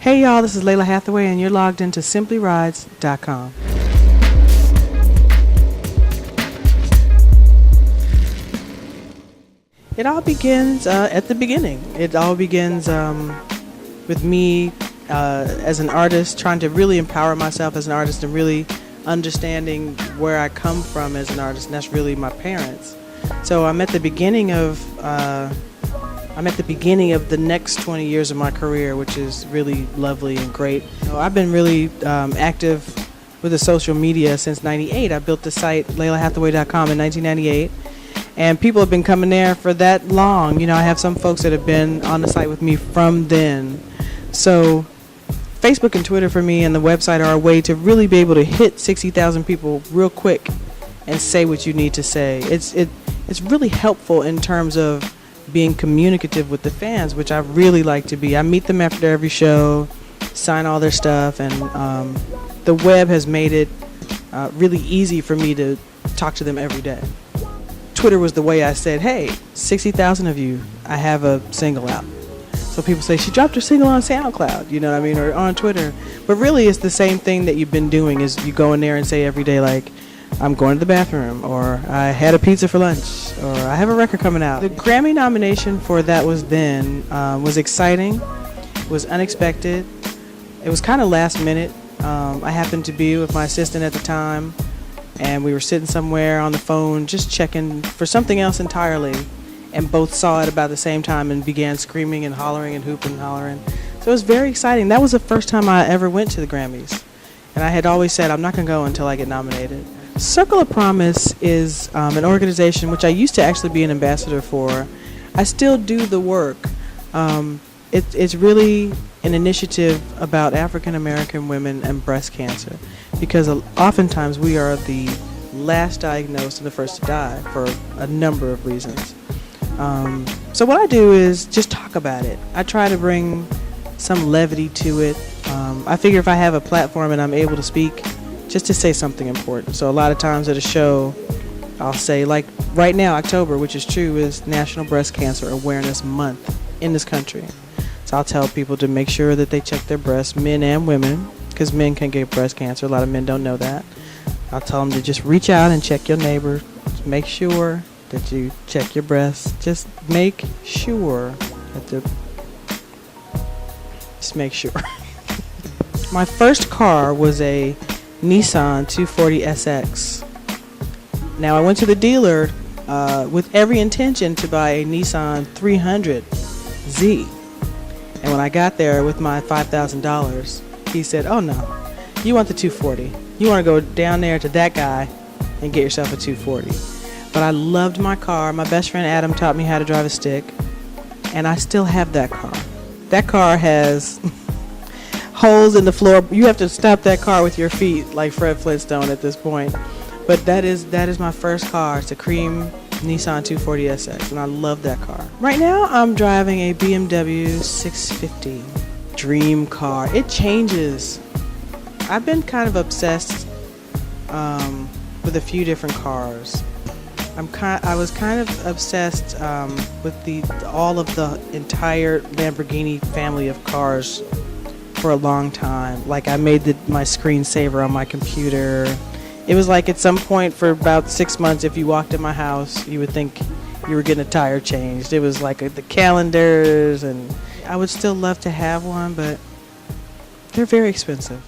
Hey y'all, this is Lalah Hathaway and you're logged into simplyrides.com. It all begins at the beginning. It all begins with me as an artist, trying to really empower myself as an artist and really understanding where I come from as an artist, and that's really my parents. So I'm at the beginning of the next 20 years of my career, which is really lovely and great. So I've been really active with the social media since '98. I built the site LalahHathaway.com in 1998, and people have been coming there for that long. You know, I have some folks that have been on the site with me from then. So Facebook and Twitter for me and the website are a way to really be able to hit 60,000 people real quick and say what you need to say. It's really helpful in terms of being communicative with the fans, which I really like to be. I meet them after every show, sign all their stuff, and the web has made it really easy for me to talk to them every day. Twitter was the way I said, hey, 60,000 of you, I have a single out. So people say, she dropped her single on SoundCloud, you know what I mean, or on Twitter. But really it's the same thing that you've been doing, is you go in there and say every day, like, I'm going to the bathroom, or I had a pizza for lunch, or I have a record coming out. The Grammy nomination for That Was Then was exciting, was unexpected. It was kind of last minute. I happened to be with my assistant at the time, and we were sitting somewhere on the phone just checking for something else entirely, and both saw it about the same time and began screaming and hollering and hooping and hollering. So it was very exciting. That was the first time I ever went to the Grammys, and I had always said I'm not going to go until I get nominated. Circle of Promise is an organization which I used to actually be an ambassador for. I still do the work. It's really an initiative about African American women and breast cancer, because oftentimes we are the last diagnosed and the first to die for a number of reasons. So what I do is just talk about it. I try to bring some levity to it. I figure if I have a platform and I'm able to speak, just to say something important. So a lot of times at a show, I'll say, like right now, October, which is true, is National Breast Cancer Awareness Month in this country. So I'll tell people to make sure that they check their breasts, men and women, because men can get breast cancer. A lot of men don't know that. I'll tell them to just reach out and check your neighbor. Just make sure that you check your breasts. Just make sure that just make sure. My first car was a Nissan 240SX. Now I went to the dealer with every intention to buy a Nissan 300Z, and when I got there with my $5,000, he said, oh no, you want the 240. You want to go down there to that guy and get yourself a 240. But I loved my car. My best friend Adam taught me how to drive a stick, and I still have that car. That car has holes in the floor. You have to stop that car with your feet, like Fred Flintstone at this point. But that is my first car. It's a cream Nissan 240SX, and I love that car. Right now I'm driving a BMW 650 dream car. It changes. I've been kind of obsessed with a few different cars. I was kind of obsessed with all of the entire Lamborghini family of cars for a long time. Like, I made my screensaver on my computer. It was like at some point for about 6 months, if you walked in my house, you would think you were getting a tire changed. It was like the calendars, and I would still love to have one, but they're very expensive.